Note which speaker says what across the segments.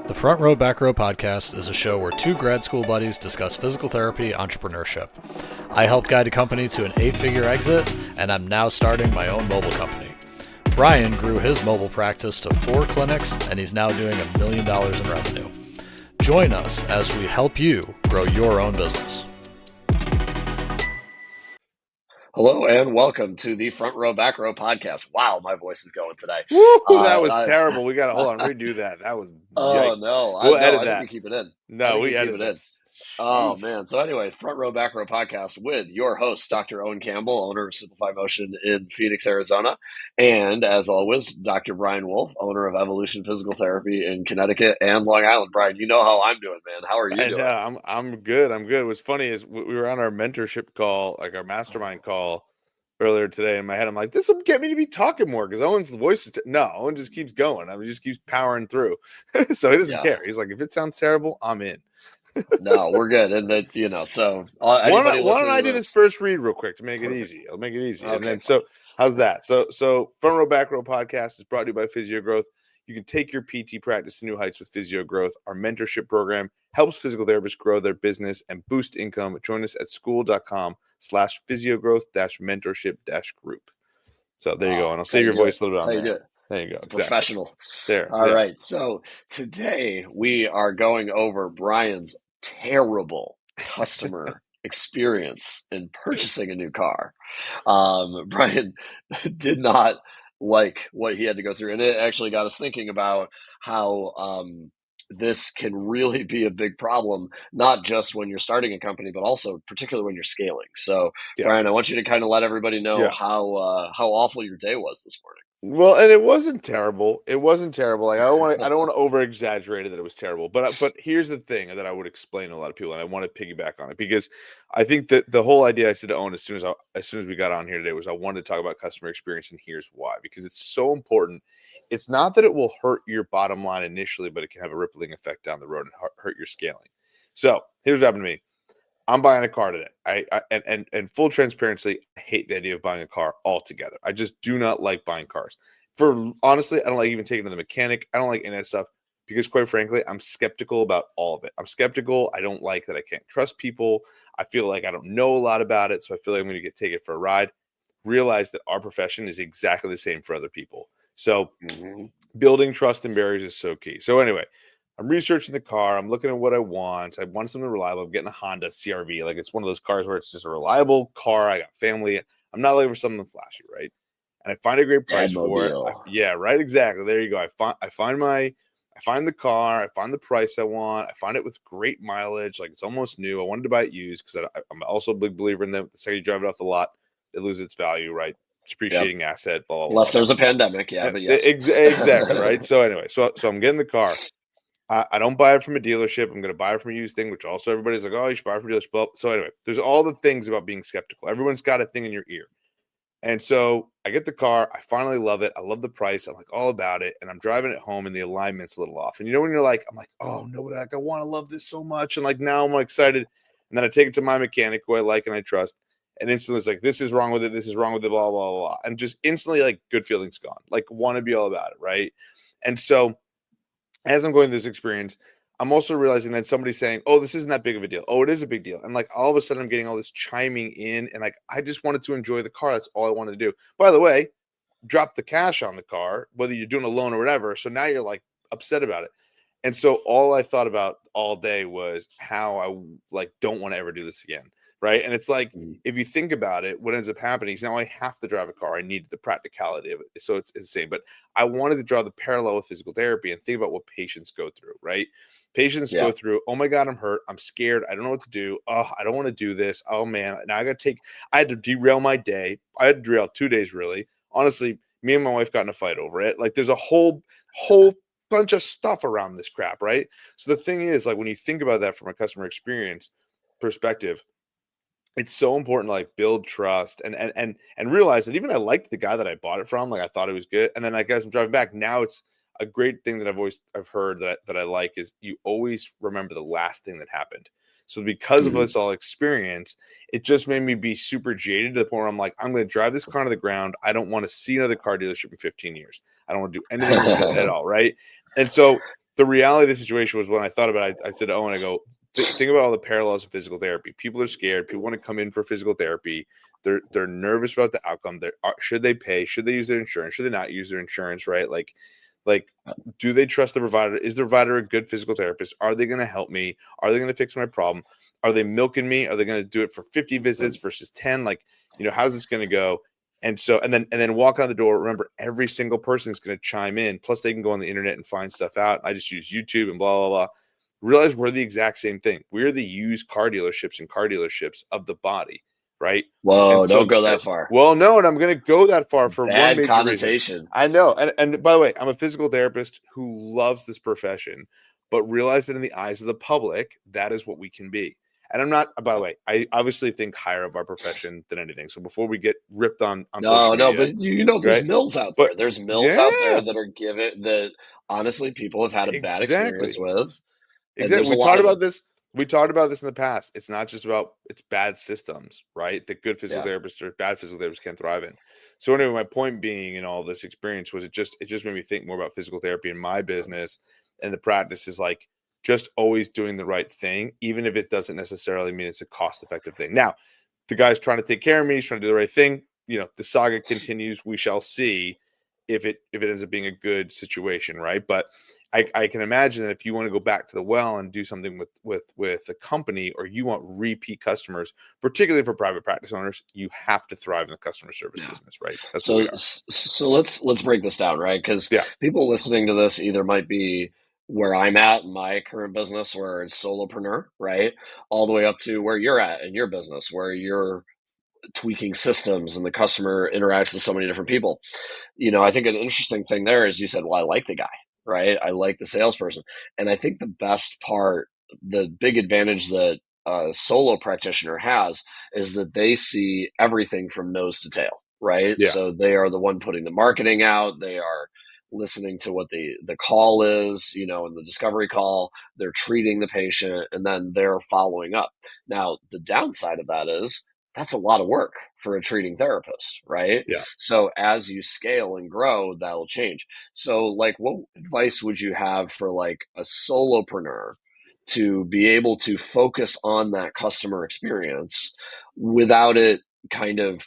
Speaker 1: The Front Row Back Row podcast is a show where two grad school buddies discuss physical therapy entrepreneurship. I helped guide a company to an 8-figure exit, and I'm now starting my own mobile company. Brian grew his mobile practice to 4 clinics, and he's now doing $1 million in revenue. Join us as we help you grow your own business. Hello and welcome to the Front Row Back Row podcast. Wow, my voice is going today.
Speaker 2: Woo, that was terrible. We got to hold on, redo that. That was
Speaker 1: Oh
Speaker 2: yikes.
Speaker 1: no,
Speaker 2: We'll edit
Speaker 1: I
Speaker 2: that.
Speaker 1: think we keep it in.
Speaker 2: No, we edit it.
Speaker 1: Oh man. So anyway, Front Row Back Row podcast with your host, Dr. Owen Campbell, owner of Simplify Motion in Phoenix, Arizona. And as always, Dr. Brian Wolf, owner of Evolution Physical Therapy in Connecticut and Long Island. Brian, you know how I'm doing, man. How are you doing?
Speaker 2: I'm good. I'm good. What's funny is we were on our mentorship call, like our mastermind call earlier today. In my head, I'm like, this will get me to be talking more because Owen's voice is no, Owen just keeps going. I mean, just keeps powering through. So he doesn't care. He's like, if it sounds terrible, I'm in.
Speaker 1: No, we're good. And that, you know, so
Speaker 2: why don't I do this first read real quick to make it easy? I'll make it easy. Okay, and then, so how's that? So Front Row Back Row podcast is brought to you by Physio Growth. You can take your PT practice to new heights with Physio Growth. Our mentorship program helps physical therapists grow their business and boost income. Join us at school.com/physiogrowth-mentorship-group. So there you go. And I'll save your voice a little bit on there. There you go. Exactly.
Speaker 1: Professional.
Speaker 2: There.
Speaker 1: All right. So today we are going over Brian's terrible customer experience in purchasing a new car. Brian did not like what he had to go through, and it actually got us thinking about how this can really be a big problem, not just when you're starting a company, but also particularly when you're scaling. So, Brian, I want you to kind of let everybody know how awful your day was this morning.
Speaker 2: Well, and it wasn't terrible. It wasn't terrible. Like I don't want to over exaggerate it that it was terrible. But here's the thing that I would explain to a lot of people, and I want to piggyback on it because I think that the whole idea I said to Owen as soon as we got on here today was I wanted to talk about customer experience, and here's why. Because it's so important. It's not that it will hurt your bottom line initially, but it can have a rippling effect down the road and hurt your scaling. So here's what happened to me. I'm buying a car today. And full transparency, I hate the idea of buying a car altogether. I just do not like buying cars. Honestly, I don't like even taking to the mechanic. I don't like any of that stuff because, quite frankly, I'm skeptical about all of it. I'm skeptical. I don't like that I can't trust people. I feel like I don't know a lot about it, so I feel like I'm going to take it for a ride. Realize that our profession is exactly the same for other people. So building trust and barriers is so key. So anyway, I'm researching the car. I'm looking at what I want. I want something reliable. I'm getting a Honda CR-V. Like it's one of those cars where it's just a reliable car. I got family. I'm not looking for something flashy, right? And I find a great price for it. Yeah, right. Exactly. There you go. I find the car. I find the price I want. I find it with great mileage. Like it's almost new. I wanted to buy it used because I'm also a big believer in that the second you drive it off the lot, it loses its value, right? Depreciating asset, blah, blah, blah.
Speaker 1: Unless there's a pandemic, but yes.
Speaker 2: Exactly, right? So anyway, so I'm getting the car. I don't buy it from a dealership. I'm going to buy it from a used thing, which also everybody's like, oh, you should buy it from a dealership. So anyway, there's all the things about being skeptical. Everyone's got a thing in your ear. And so I get the car. I finally love it. I love the price. I'm like all about it. And I'm driving it home and the alignment's a little off. And you know, when you're like, I'm like, oh, no, like, I want to love this so much. And like now I'm excited. And then I take it to my mechanic who I like and I trust. And instantly it's like, this is wrong with it. This is wrong with it, blah, blah, blah. And just instantly like good feelings gone. Like want to be all about it, right? And so as I'm going through this experience, I'm also realizing that somebody's saying, oh, this isn't that big of a deal. Oh, it is a big deal. And like all of a sudden I'm getting all this chiming in and like I just wanted to enjoy the car. That's all I wanted to do. By the way, drop the cash on the car, whether you're doing a loan or whatever. So now you're like upset about it. And so all I thought about all day was how I like don't want to ever do this again. Right. And it's like, if you think about it, what ends up happening is now I have to drive a car. I need the practicality of it. So it's the same. But I wanted to draw the parallel with physical therapy and think about what patients go through. Right. Patients go through, oh my God, I'm hurt. I'm scared. I don't know what to do. Oh, I don't want to do this. Oh man. Now I had to derail my day. I had to derail 2 days, really. Honestly, me and my wife got in a fight over it. Like there's a whole bunch of stuff around this crap. Right. So the thing is, like, when you think about that from a customer experience perspective, it's so important to like build trust and realize that even I liked the guy that I bought it from. Like I thought it was good. And then I guess I'm driving back. Now it's a great thing that I've heard that I like is you always remember the last thing that happened. So because of this all experience, it just made me be super jaded to the point where I'm like, I'm going to drive this car to the ground. I don't want to see another car dealership in 15 years. I don't want to do anything with it at all. Right. And so the reality of the situation was when I thought about it, I said, "Oh," and I go, think about all the parallels of physical therapy. People are scared. People want to come in for physical therapy. They're nervous about the outcome. Should they pay? Should they use their insurance? Should they not use their insurance? Right? Like, do they trust the provider? Is the provider a good physical therapist? Are they going to help me? Are they going to fix my problem? Are they milking me? Are they going to do it for 50 visits versus 10? Like, how's this going to go? And so, and then walk out the door. Remember, every single person is going to chime in. Plus, they can go on the internet and find stuff out. I just use YouTube and blah blah blah. Realize we're the exact same thing. We're the used car dealerships and car dealerships of the body, right? And
Speaker 1: Whoa,
Speaker 2: so,
Speaker 1: don't go that far.
Speaker 2: well, no, and I'm going to go that far for one
Speaker 1: Bad
Speaker 2: major reason.
Speaker 1: connotation.
Speaker 2: I know, and by the way, I'm a physical therapist who loves this profession, but realize that in the eyes of the public, that is what we can be. And I'm not, by the way, I obviously think higher of our profession than anything. So before we get ripped on social
Speaker 1: No,
Speaker 2: media,
Speaker 1: but there's
Speaker 2: right?
Speaker 1: mills out
Speaker 2: But
Speaker 1: there. There's mills out there
Speaker 2: yeah,
Speaker 1: that are given that honestly people have had a bad experience
Speaker 2: exactly.
Speaker 1: with, and
Speaker 2: Exactly.
Speaker 1: there's a lot of them.
Speaker 2: We talked about this in the past. It's not just about it's bad systems, right? That good physical
Speaker 1: Yeah.
Speaker 2: therapists or bad physical therapists can thrive in. So anyway, my point being in all this experience was it just made me think more about physical therapy in my business, and the practice is like just always doing the right thing, even if it doesn't necessarily mean it's a cost effective thing. Now, the guy's trying to take care of me, he's trying to do the right thing. The saga continues. We shall see if it ends up being a good situation, right? But I can imagine that if you want to go back to the well and do something with a company, or you want repeat customers, particularly for private practice owners, you have to thrive in the customer service
Speaker 1: Yeah.
Speaker 2: business, right? That's what we
Speaker 1: So
Speaker 2: are.
Speaker 1: so let's break this down, right? Because
Speaker 2: Yeah,
Speaker 1: people listening to this either might be where I'm at in my current business, where it's solopreneur, right? All the way up to where you're at in your business, where you're tweaking systems and the customer interacts with so many different people. I think an interesting thing there is you said, well, I like the guy, right? I like the salesperson. And I think the best part, the big advantage that a solo practitioner has is that they see everything from nose to tail, right?
Speaker 2: yeah,
Speaker 1: So they are the one putting the marketing out. They are listening to what the call is, in the discovery call. They're treating the patient and then they're following up. Now, the downside of that is that's a lot of work for a treating therapist, right?
Speaker 2: yeah.
Speaker 1: So as you scale and grow, that'll change. So like what advice would you have for like a solopreneur to be able to focus on that customer experience without it kind of,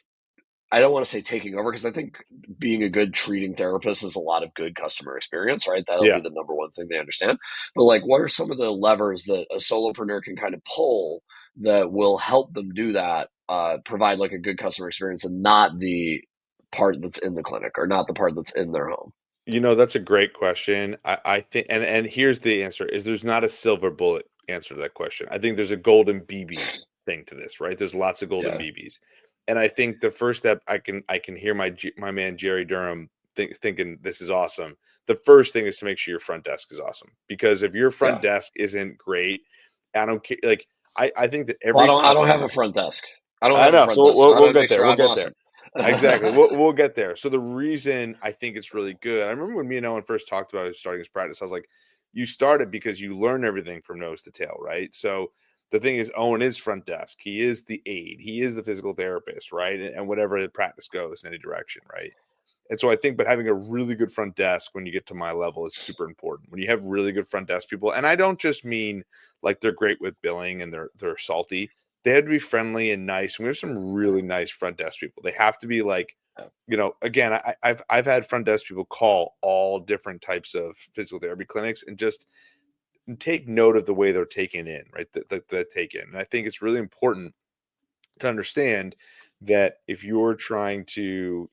Speaker 1: I don't want to say taking over, because I think being a good treating therapist is a lot of good customer experience, right? That'll
Speaker 2: Yeah.
Speaker 1: be the number one thing they understand. But like, what are some of the levers that a solopreneur can kind of pull that will help them do that, provide like a good customer experience and not the part that's in the clinic or not the part that's in their home?
Speaker 2: That's a great question. I think, and here's the answer: is there's not a silver bullet answer to that question. I think there's a golden BB thing to this, right? There's lots of golden
Speaker 1: Yeah.
Speaker 2: BBs, and I think the first step, I can hear my man Jerry Durham thinking this is awesome. The first thing is to make sure your front desk is awesome, because if your front
Speaker 1: Yeah.
Speaker 2: desk isn't great, I don't care. Like I think that
Speaker 1: Well,
Speaker 2: every
Speaker 1: I don't have a
Speaker 2: customer.
Speaker 1: front desk. I don't
Speaker 2: I
Speaker 1: have a
Speaker 2: know.
Speaker 1: front
Speaker 2: So
Speaker 1: desk. So
Speaker 2: we'll,
Speaker 1: how do
Speaker 2: we'll
Speaker 1: I
Speaker 2: get
Speaker 1: make
Speaker 2: there.
Speaker 1: sure
Speaker 2: We'll
Speaker 1: I'm
Speaker 2: get there.
Speaker 1: awesome?
Speaker 2: Exactly. We'll get there. So the reason I think it's really good, I remember when me and Owen first talked about starting this practice, I was like, you started because you learn everything from nose to tail, right? So the thing is, Owen is front desk. He is the aide. He is the physical therapist, right? And whatever the practice goes in any direction, right? And so I think, but having a really good front desk when you get to my level is super important. When you have really good front desk people, and I don't just mean like they're great with billing and they're salty. They have to be friendly and nice. And we have some really nice front desk people. They have to be like, again, I've had front desk people call all different types of physical therapy clinics and just take note of the way they're taken in, right? The take in. And I think it's really important to understand that if you're trying to,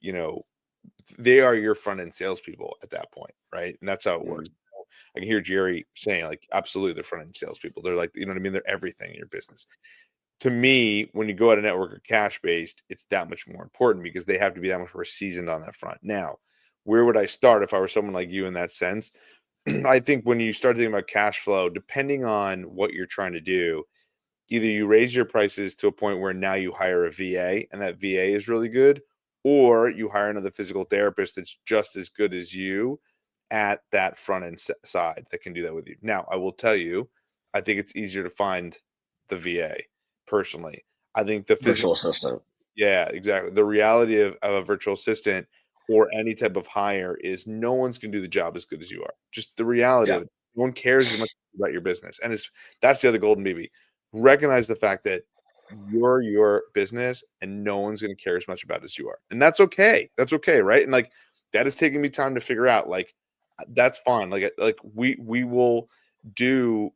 Speaker 2: they are your front end salespeople at that point, right? And that's how it works.
Speaker 1: Mm.
Speaker 2: I can hear Jerry saying, like, absolutely, they're front end salespeople. They're like, you know what I mean? They're everything in your business. To me, when you go at a network or cash based, it's that much more important because they have to be that much more seasoned on that front. Now, where would I start if I were someone like you in that sense? I think when you start thinking about cash flow, depending on what you're trying to do, either you raise your prices to a point where now you hire a VA and that VA is really good, or you hire another physical therapist that's just as good as you at that front end side that can do that with you. Now, I will tell you, I think it's easier to find the VA personally. I think the physical,
Speaker 1: Virtual assistant.
Speaker 2: yeah, exactly. The reality of a virtual assistant or any type of hire is no one's going to do the job as good as you are. Just the reality
Speaker 1: Yeah.
Speaker 2: of it. No one cares as much about your business. And that's the other golden BB. Recognize the fact that you're your business and no one's going to care as much about it as you are. And that's okay. That's okay. Right. And like, that is taking me time to figure out, like, that's fine. Like we will do,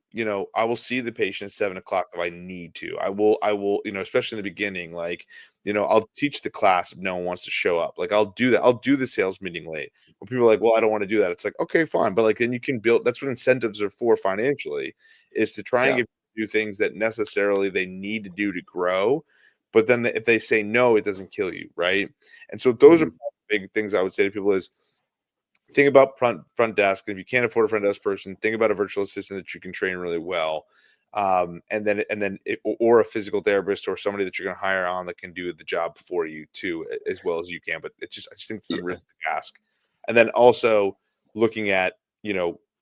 Speaker 2: I will see the patient at 7 o'clock if I need to. I will, especially in the beginning, like, I'll teach the class if no one wants to show up. Like, I'll do that. I'll do the sales meeting late. When people are like, well, I don't want to do that. It's like, okay, fine. But like, then you can build, that's what incentives are for financially, is to try and
Speaker 1: Yeah.
Speaker 2: get do things that necessarily they need to do to grow. But then if they say no, it doesn't kill you. Right. And so those are
Speaker 1: Mhm.
Speaker 2: big things I would say to people is, think about front desk. And if you can't afford a front desk person, think about a virtual assistant that you can train really well. Or a physical therapist or somebody that you're going to hire on that can do the job for you too, as well as you can. But I just think it's an
Speaker 1: Yeah.
Speaker 2: unrealistic ask. And then also looking at,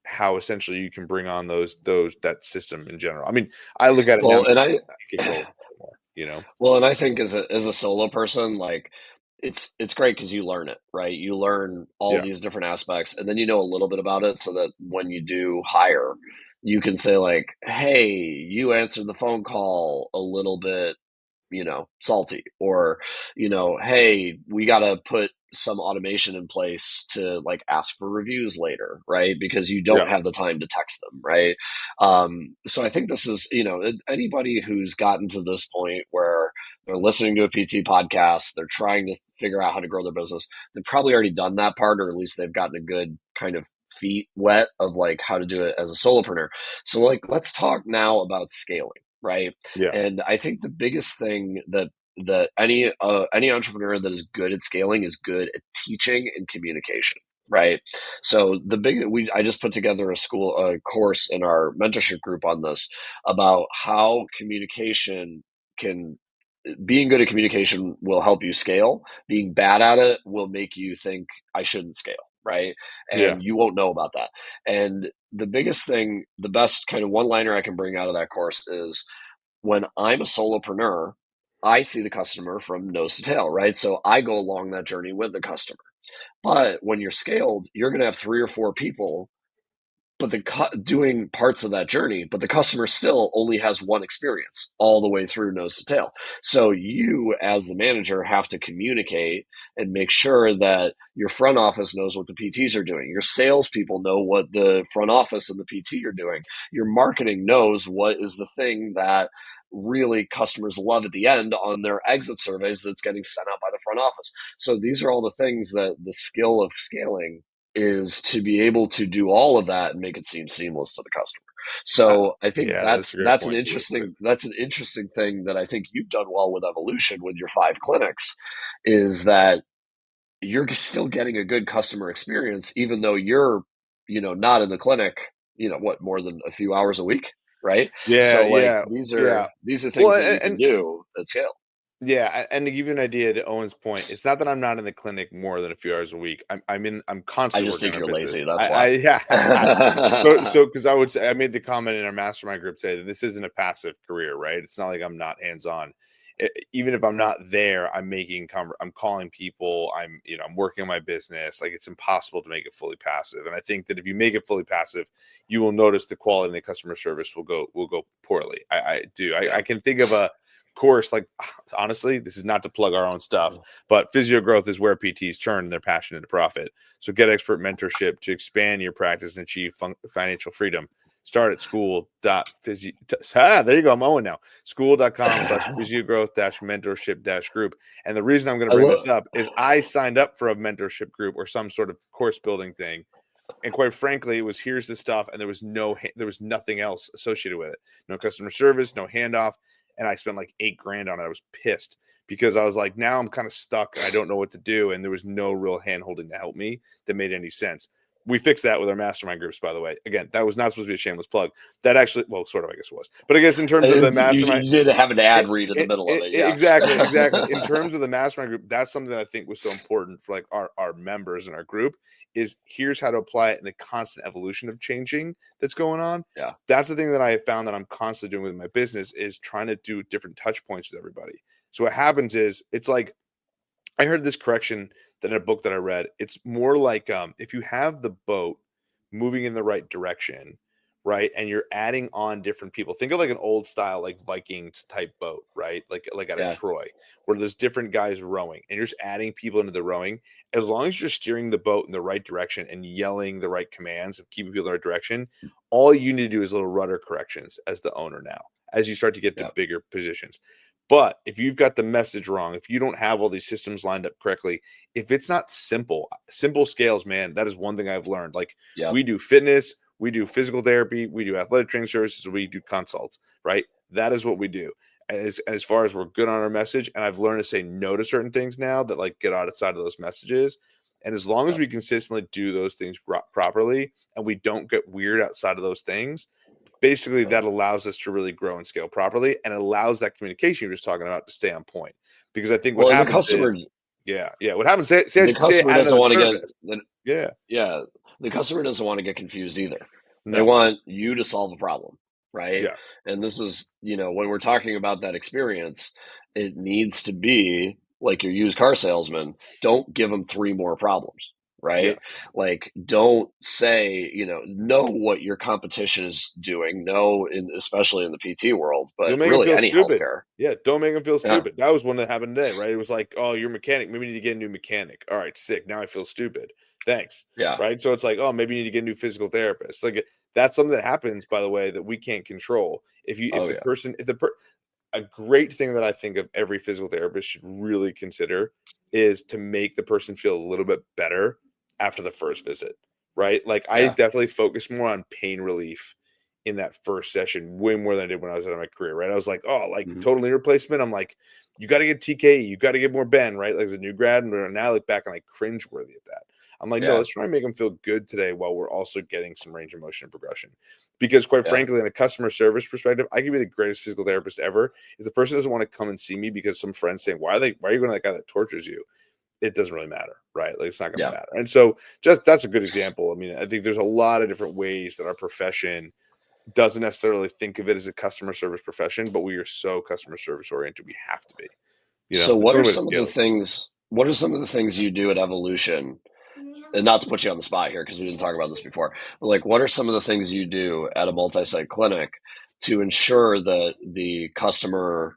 Speaker 2: how essentially you can bring on that system in general. I mean, I look at it now,
Speaker 1: Well, and I
Speaker 2: control more.
Speaker 1: Well, and I think as a solo person, like it's great because you learn it, right? You learn all
Speaker 2: Yeah.
Speaker 1: these different aspects, and then you know a little bit about it, so that when you do hire, you can say like, "Hey, you answered the phone call a little bit, salty," or, "Hey, we got to put some automation in place to like ask for reviews later," right? Because you
Speaker 2: Yeah.
Speaker 1: don't have the time to text them, right? So I think this is, anybody who's gotten to this point where they're listening to a PT podcast, they're trying to figure out how to grow their business, they've probably already done that part, or at least they've gotten a good kind of feet wet of like how to do it as a solopreneur. So like, let's talk now about scaling, right?
Speaker 2: Yeah.
Speaker 1: And I think the biggest thing that any entrepreneur that is good at scaling is good at teaching and communication, right? So I just put together a course in our mentorship group on this about how communication can being good at communication will help you scale. Being bad at it will make you think I shouldn't scale, right?
Speaker 2: Yeah.
Speaker 1: And you won't know about that. And the biggest thing, the best kind of one liner I can bring out of that course is, when I'm a solopreneur, I see the customer from nose to tail, right? So I go along that journey with the customer. But when you're scaled, you're going to have 3 or 4 people, but doing parts of that journey, but the customer still only has one experience all the way through nose to tail. So you, as the manager, have to communicate and make sure that your front office knows what the PTs are doing. Your salespeople know what the front office and the PT are doing. Your marketing knows what is the thing that really customers love at the end on their exit surveys that's getting sent out by the front office. So these are all the things that the skill of scaling is, to be able to do all of that and make it seem seamless to the customer.
Speaker 2: I,
Speaker 1: So I think
Speaker 2: yeah, that's
Speaker 1: that's
Speaker 2: a great
Speaker 1: an
Speaker 2: point too.
Speaker 1: interesting thing that I think you've done well with Evolution with your 5 clinics, is that you're still getting a good customer experience even though you're not in the clinic what, more than a few hours a week, right?
Speaker 2: Yeah,
Speaker 1: So like
Speaker 2: yeah,
Speaker 1: these
Speaker 2: yeah.
Speaker 1: are
Speaker 2: Well,
Speaker 1: things that you can do at scale.
Speaker 2: yeah, and to give you an idea, to Owen's point, it's not that I'm not in the clinic more than a few hours a week. I'm
Speaker 1: I
Speaker 2: constantly
Speaker 1: just
Speaker 2: working on
Speaker 1: think
Speaker 2: our
Speaker 1: you're
Speaker 2: business.
Speaker 1: lazy, that's
Speaker 2: I
Speaker 1: why.
Speaker 2: yeah. So because I would say, I made the comment in our mastermind group today that this isn't a passive career, right? It's not like I'm not hands on. Even if I'm not there, I'm calling people. I'm working on my business. Like, it's impossible to make it fully passive. And I think that if you make it fully passive, you will notice the quality and the customer service will go poorly. I do.
Speaker 1: Yeah.
Speaker 2: I can think of a course, like, honestly, this is not to plug our own stuff, but Physio Growth is where PTs turn their passion into profit. So get expert mentorship to expand your practice and achieve financial freedom. Start at school.physio. There you go. I'm Owen now. School.com/physiogrowth-mentorship-group. And the reason I'm going to
Speaker 1: I
Speaker 2: bring
Speaker 1: love
Speaker 2: this up is I signed up for a mentorship group or some sort of course building thing. And quite frankly, it was, here's the stuff, and there was nothing else associated with it. No customer service, no handoff, and I spent like $8,000 on it. I was pissed because I was like, now I'm kind of stuck. I don't know what to do, and there was no real hand holding to help me that made any sense. We fixed that with our mastermind groups, by the way. Again, that was not supposed to be a shameless plug. That actually, well, sort of, I guess it was. But I guess in terms of the mastermind,
Speaker 1: you did have an ad read in the middle of it, yeah.
Speaker 2: exactly. In terms of the mastermind group, that's something that I think was so important for like our members in our group, is here's how to apply it in the constant evolution of changing that's going on.
Speaker 1: Yeah.
Speaker 2: That's the thing that I have found that I'm constantly doing with my business, is trying to do different touch points with everybody. So what happens is, it's like, I heard this correction that in a book that I read. It's more like, if you have the boat moving in the right direction, right? And you're adding on different people. Think of like an old style, like Vikings type boat, right? Like out of
Speaker 1: Yeah.
Speaker 2: Troy, where there's different guys rowing, and you're just adding people into the rowing. As long as you're steering the boat in the right direction and yelling the right commands of keeping people in the right direction, all you need to do is little rudder corrections as the owner now, as you start to get to
Speaker 1: Yeah.
Speaker 2: bigger positions. But if you've got the message wrong, if you don't have all these systems lined up correctly, if it's not simple scales, man, that is one thing I've learned. Like
Speaker 1: Yeah.
Speaker 2: we do fitness, we do physical therapy, we do athletic training services, we do consults, right? That is what we do. As far as we're good on our message, and I've learned to say no to certain things now that like get outside of those messages. And as long as
Speaker 1: Yeah.
Speaker 2: we consistently do those things properly and we don't get weird outside of those things, basically that allows us to really grow and scale properly, and it allows that communication you're just talking about to stay on point. Because I think what
Speaker 1: Well, and
Speaker 2: happens is, what happens, say
Speaker 1: the
Speaker 2: out
Speaker 1: customer
Speaker 2: of
Speaker 1: doesn't
Speaker 2: another
Speaker 1: want to
Speaker 2: service.
Speaker 1: get
Speaker 2: Yeah.
Speaker 1: yeah, the customer doesn't want to get confused either. They
Speaker 2: No.
Speaker 1: want you to solve a problem, right?
Speaker 2: Yeah.
Speaker 1: And this is, when we're talking about that experience, it needs to be like your used car salesman. Don't give them three more problems,
Speaker 2: Yeah.
Speaker 1: right? Like, don't say, know what your competition is doing. Especially in the PT world, but
Speaker 2: You'll make them
Speaker 1: really
Speaker 2: feel
Speaker 1: any
Speaker 2: stupid.
Speaker 1: healthcare.
Speaker 2: Yeah, don't make them feel
Speaker 1: Yeah,
Speaker 2: stupid. That was one that happened today, right? It was like, "Oh, you're a mechanic. Maybe you need to get a new mechanic." All right, sick. Now I feel stupid. Thanks.
Speaker 1: yeah,
Speaker 2: Right? So it's like, "Oh, maybe you need to get a new physical therapist." Like that's something that happens, by the way, that we can't control. If
Speaker 1: oh
Speaker 2: the
Speaker 1: yeah,
Speaker 2: person if the per A great thing that I think of every physical therapist should really consider is to make the person feel a little bit better after the first visit, right? Like I
Speaker 1: yeah,
Speaker 2: definitely focus more on pain relief in that first session, way more than I did when I was in my career, right? I was like, oh, like
Speaker 1: hmm,
Speaker 2: total knee replacement. I'm like, you got to get TKE, you got to get more bend, right? Like as a new grad, and now I look back and I cringe worthy at that. I'm like, no,
Speaker 1: yeah,
Speaker 2: let's try and make them feel good today while we're also getting some range of motion and progression. Because quite
Speaker 1: yeah.
Speaker 2: frankly, in a customer service perspective, I can be the greatest physical therapist ever. If the person doesn't want to come and see me because some friends saying, why are you going to that guy that tortures you? It doesn't really matter, right? Like it's not going to
Speaker 1: Yeah.
Speaker 2: matter. And so just that's a good example. I mean, I think there's a lot of different ways that our profession doesn't necessarily think of it as a customer service profession, but we are so customer service oriented. We have to be,
Speaker 1: So
Speaker 2: that's
Speaker 1: what
Speaker 2: the
Speaker 1: are
Speaker 2: only way to
Speaker 1: some of the
Speaker 2: scale it.
Speaker 1: things what are some of the things you do at Evolution? And not to put you on the spot here because we didn't talk about this before. But like what are some of the things you do at a multi-site clinic to ensure that the customer,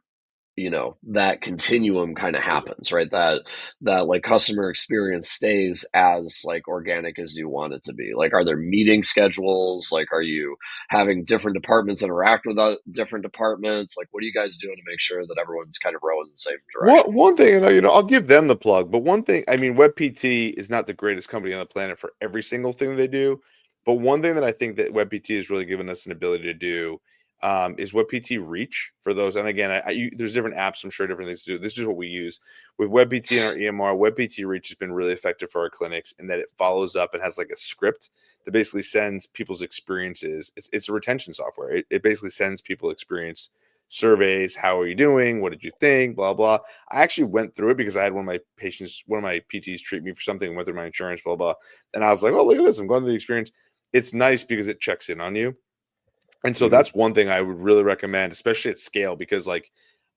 Speaker 1: that continuum kind of happens, right? That like customer experience stays as like organic as you want it to be. Like, are there meeting schedules? Like, are you having different departments interact with different departments? Like, what are you guys doing to make sure that everyone's kind of rowing in the same direction?
Speaker 2: One thing, I'll give them the plug, but one thing, I mean, WebPT is not the greatest company on the planet for every single thing they do. But one thing that I think that WebPT has really given us an ability to do is WebPT Reach for those. And again, there's different apps, I'm sure, different things to do. This is what we use with WebPT and our EMR. WebPT Reach has been really effective for our clinics in that it follows up and has like a script that basically sends people's experiences. It's a retention software. It basically sends people experience surveys. How are you doing? What did you think? Blah, blah. I actually went through it because I had one of my PTs treat me for something, went through my insurance, blah, blah. And I was like, oh, look at this. I'm going through the experience. It's nice because it checks in on you. And so
Speaker 1: Hmm.
Speaker 2: that's one thing I would really recommend, especially at scale, because like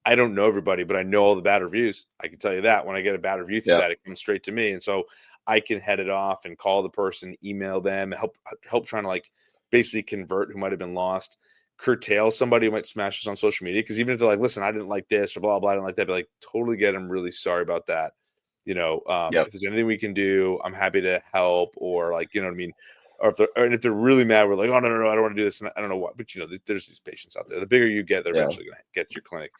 Speaker 2: I don't know everybody, but I know all the bad reviews. I can tell you that when I get a bad review through
Speaker 1: Yeah.
Speaker 2: that, it comes straight to me. And so I can head it off and call the person, email them, help trying to like basically convert who might have been lost, curtail somebody who might smash us on social media. Because even if they're like, listen, I didn't like this or blah, blah, I didn't like that, but like totally get them really sorry about that.
Speaker 1: Yep.
Speaker 2: If there's anything we can do, I'm happy to help, or like, you know what I mean? If they're really mad, we're like, oh no, I don't want to do this, and I don't know what. But there's these patients out there. The bigger you get, they're
Speaker 1: Yeah.
Speaker 2: eventually going to get to your clinic,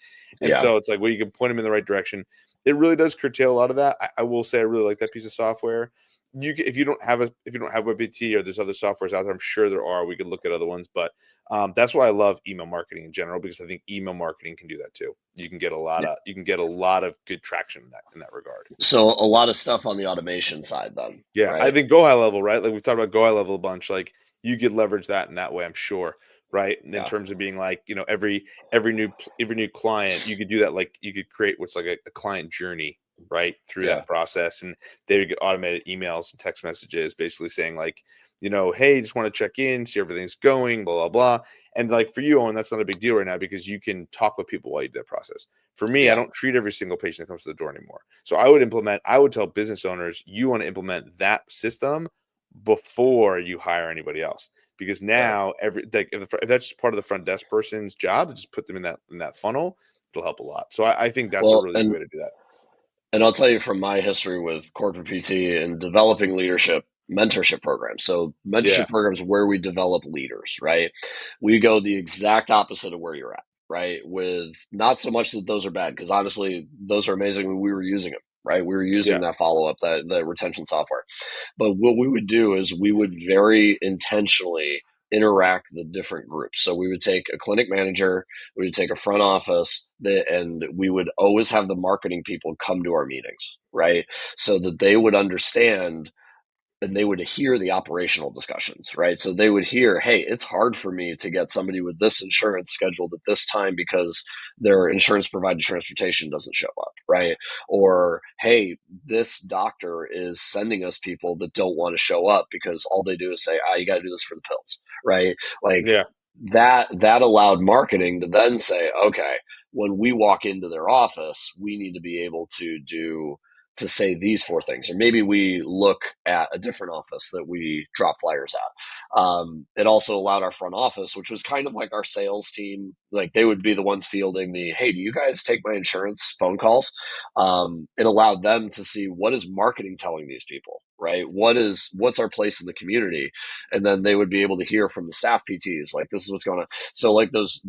Speaker 2: and
Speaker 1: Yeah.
Speaker 2: so it's like, well, you can point them in the right direction. It really does curtail a lot of that. I will say I really like that piece of software. If you don't have WebPT or there's other softwares out there, I'm sure there are. We could look at other ones, but that's why I love email marketing in general, because I think email marketing can do that too. You can get a lot
Speaker 1: Yeah.
Speaker 2: of good traction in that regard.
Speaker 1: So a lot of stuff on the automation side then,
Speaker 2: Yeah, I
Speaker 1: right?
Speaker 2: think Go High Level, right? Like we've talked about Go High Level a bunch. Like you could leverage that in that way, I'm sure, right? And in
Speaker 1: Yeah.
Speaker 2: terms of being like, every new client, you could do that. Like you could create what's like a client journey, right, through
Speaker 1: Yeah.
Speaker 2: that process, and they would get automated emails and text messages, basically saying like, hey, just want to check in, see everything's going, blah blah blah. And like for you, Owen, that's not a big deal right now because you can talk with people while you do that process. For me, I
Speaker 1: Yeah.
Speaker 2: don't treat every single patient that comes to the door anymore. So I would tell business owners, you want to implement that system before you hire anybody else. because
Speaker 1: Yeah.
Speaker 2: now if that's just part of the front desk person's job to just put them in that funnel, it'll help a lot. So I think that's a
Speaker 1: Well,
Speaker 2: really good way to do that.
Speaker 1: and I'll tell you from my history with corporate PT and developing leadership mentorship programs. So mentorship
Speaker 2: Yeah,
Speaker 1: programs where we develop leaders, right? We go the exact opposite of where you're at, right? With not so much that those are bad, because honestly, those are amazing when we were using them, right? We were using
Speaker 2: yeah,
Speaker 1: that follow up, that retention software. But what we would do is we would very intentionally interact the different groups. So we would take a clinic manager, we would take a front office, and we would always have the marketing people come to our meetings, right? So that they would understand and they would hear the operational discussions, right? So they would hear, hey, it's hard for me to get somebody with this insurance scheduled at this time because their insurance provided transportation doesn't show up, right? Or, hey, this doctor is sending us people that don't want to show up because all they do is say, you got to do this for the pills, right? Like
Speaker 2: yeah.
Speaker 1: that allowed marketing to then say, okay, when we walk into their office, we need to be able to say these four things, or maybe we look at a different office that we drop flyers at. It also allowed our front office, which was kind of like our sales team, like they would be the ones fielding the, hey, do you guys take my insurance phone calls? It allowed them to see what is marketing telling these people, right? What's our place in the community? And then they would be able to hear from the staff PTs, like this is what's going on. So like those,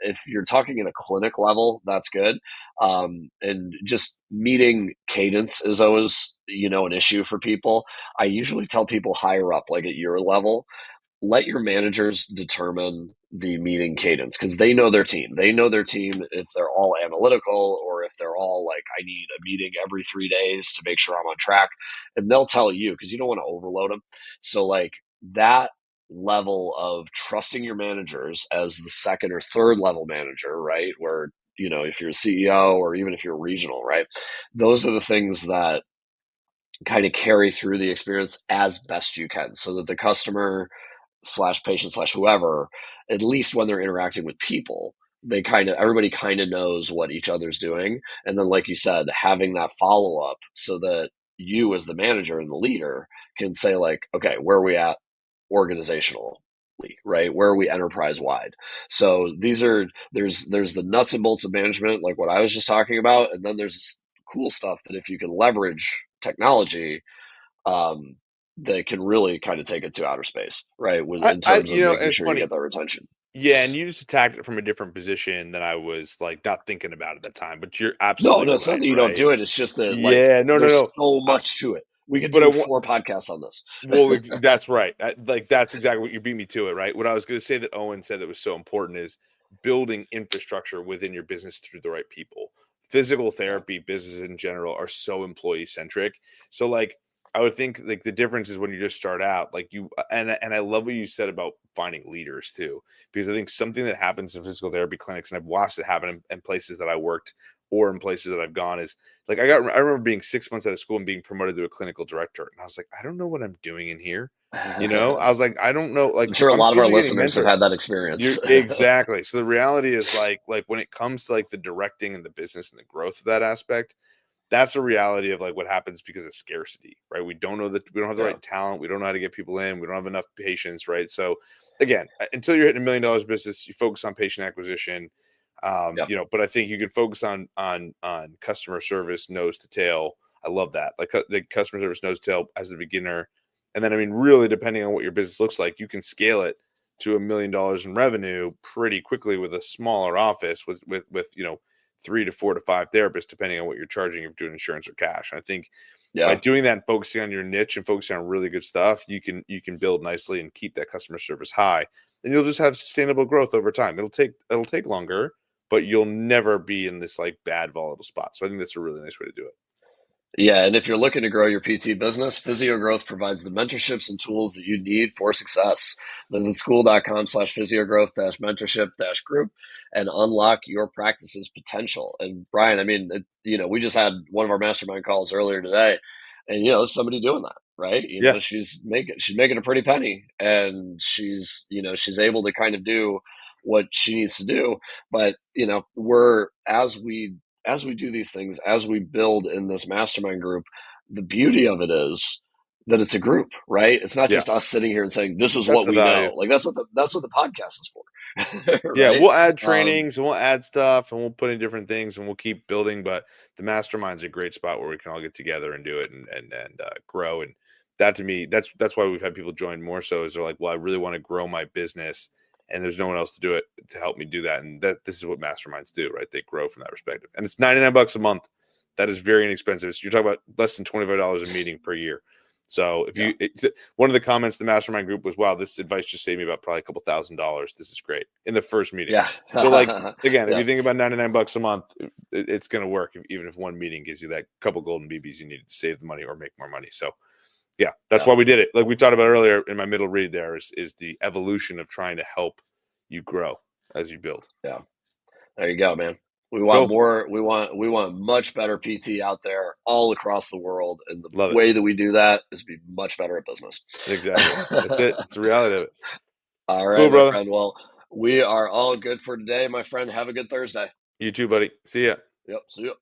Speaker 1: if you're talking in a clinic level, that's good. And just meeting cadence is always, an issue for people. I usually tell people higher up, like at your level, let your managers determine the meeting cadence because they know their team. They know their team if they're all analytical or if they're all like, I need a meeting every 3 days to make sure I'm on track. And they'll tell you because you don't want to overload them. So, like, that level of trusting your managers as the second or third level manager, right? Where, if you're a CEO or even if you're regional, right? Those are the things that kind of carry through the experience as best you can so that the customer slash patient slash whoever, at least when they're interacting with people, everybody kind of knows what each other's doing. And then, like you said, having that follow up so that you as the manager and the leader can say like, okay, where are we at organizationally, right? Where are we enterprise wide? So there's the nuts and bolts of management, like what I was just talking about. And then there's cool stuff that if you can leverage technology, um, they can really kind of take it to outer space, right? In
Speaker 2: I
Speaker 1: terms of
Speaker 2: you know,
Speaker 1: making
Speaker 2: it's
Speaker 1: sure you
Speaker 2: funny.
Speaker 1: get that retention.
Speaker 2: Yeah, and you just attacked it from a different position than I was like not thinking about at the time. But you're
Speaker 1: No,
Speaker 2: absolutely
Speaker 1: no, it's not
Speaker 2: right,
Speaker 1: that you don't
Speaker 2: right?
Speaker 1: do it. It's just that like
Speaker 2: Yeah, no, no,
Speaker 1: there's
Speaker 2: no.
Speaker 1: so
Speaker 2: I,
Speaker 1: much to it. We could
Speaker 2: but I
Speaker 1: do
Speaker 2: want
Speaker 1: 4 podcasts on this.
Speaker 2: well, that's right. Like that's exactly what you beat me to it, right? What I was going to say that Owen said that was so important is building infrastructure within your business through the right people. Physical
Speaker 1: Yeah,
Speaker 2: therapy, businesses in general are so employee centric. So like I would think like the difference is when you just start out, like you and I love what you said about finding leaders too, because I think something that happens in physical therapy clinics, and I've watched it happen in places that I worked or in places that I've gone, is like I remember being 6 months out of school and being promoted to a clinical director, and I was like, I don't know what I'm doing in here. I was like, I don't know.
Speaker 1: I'm
Speaker 2: Like
Speaker 1: sure a
Speaker 2: I'm
Speaker 1: lot of our
Speaker 2: supposed to be getting
Speaker 1: listeners have
Speaker 2: mentored.
Speaker 1: had that experience.
Speaker 2: You're exactly. So the reality is like when it comes to like the directing and the business and the growth of that aspect, that's a reality of like what happens because of scarcity, right? We don't know that we don't have the
Speaker 1: Yeah,
Speaker 2: right talent. We don't know how to get people in. We don't have enough patients, right? So again, until you're hitting $1 million business, you focus on patient acquisition.
Speaker 1: yeah,
Speaker 2: But I think you can focus on customer service nose to tail. I love that. Like the customer service nose to tail as a beginner. And then I mean, really depending on what your business looks like, you can scale it to $1 million in revenue pretty quickly with a smaller office with 3 to 4 to 5 therapists, depending on what you're charging if you're doing insurance or cash. And I think by
Speaker 1: yeah.
Speaker 2: doing that and focusing on your niche and focusing on really good stuff, you can build nicely and keep that customer service high. And you'll just have sustainable growth over time. It'll take longer, but you'll never be in this like bad volatile spot. So I think that's a really nice way to do it.
Speaker 1: Yeah, and if you're looking to grow your PT business, Physio Growth provides the mentorships and tools that you need for success. Visit school.com/physiogrowth-mentorship-group and unlock your practice's potential. And Brian, I mean, we just had one of our mastermind calls earlier today, and somebody doing that, right?
Speaker 2: Yeah.
Speaker 1: She's making a pretty penny, and she's able to kind of do what she needs to do. But we're as we do these things, as we build in this mastermind group, the beauty of it is that it's a group, right? It's not
Speaker 2: Yeah,
Speaker 1: just us sitting here and saying this is
Speaker 2: that's
Speaker 1: what
Speaker 2: the
Speaker 1: we
Speaker 2: value.
Speaker 1: know. Like that's what the podcast is for,
Speaker 2: Yeah,
Speaker 1: right?
Speaker 2: we'll add
Speaker 1: Um,
Speaker 2: trainings and we'll add stuff and we'll put in different things and we'll keep building. But the mastermind's a great spot where we can all get together and do it and grow. And that to me, that's why we've had people join more so is they're like, well, I really want to grow my business and there's no one else to do it to help me do that. And that this is what masterminds do, right? They grow from that perspective. And it's $99 a month. That is very inexpensive. So you're talking about less than $25 a meeting per year. So if
Speaker 1: yeah,
Speaker 2: you, one of the comments in the mastermind group was, wow, this advice just saved me about probably a couple $1,000s. This is great in the first meeting.
Speaker 1: yeah,
Speaker 2: So like, again, if
Speaker 1: yeah,
Speaker 2: you think about $99 a month, it's going to work. Even if one meeting gives you that couple golden BBs you need to save the money or make more money. So yeah, that's
Speaker 1: yeah,
Speaker 2: why we did it. Like we talked about earlier in my middle read there is the evolution of trying to help you grow as you build.
Speaker 1: yeah. There you go, man. We want
Speaker 2: Cool.
Speaker 1: more. We want much better PT out there all across the world, and the
Speaker 2: Love it.
Speaker 1: way that we do that is be much better at business.
Speaker 2: Exactly. That's it. It's the reality of it.
Speaker 1: All
Speaker 2: Cool,
Speaker 1: right, my
Speaker 2: brother.
Speaker 1: friend. Well, we are all good for today, my friend. Have a good Thursday.
Speaker 2: You too, buddy. See ya.
Speaker 1: Yep. See you.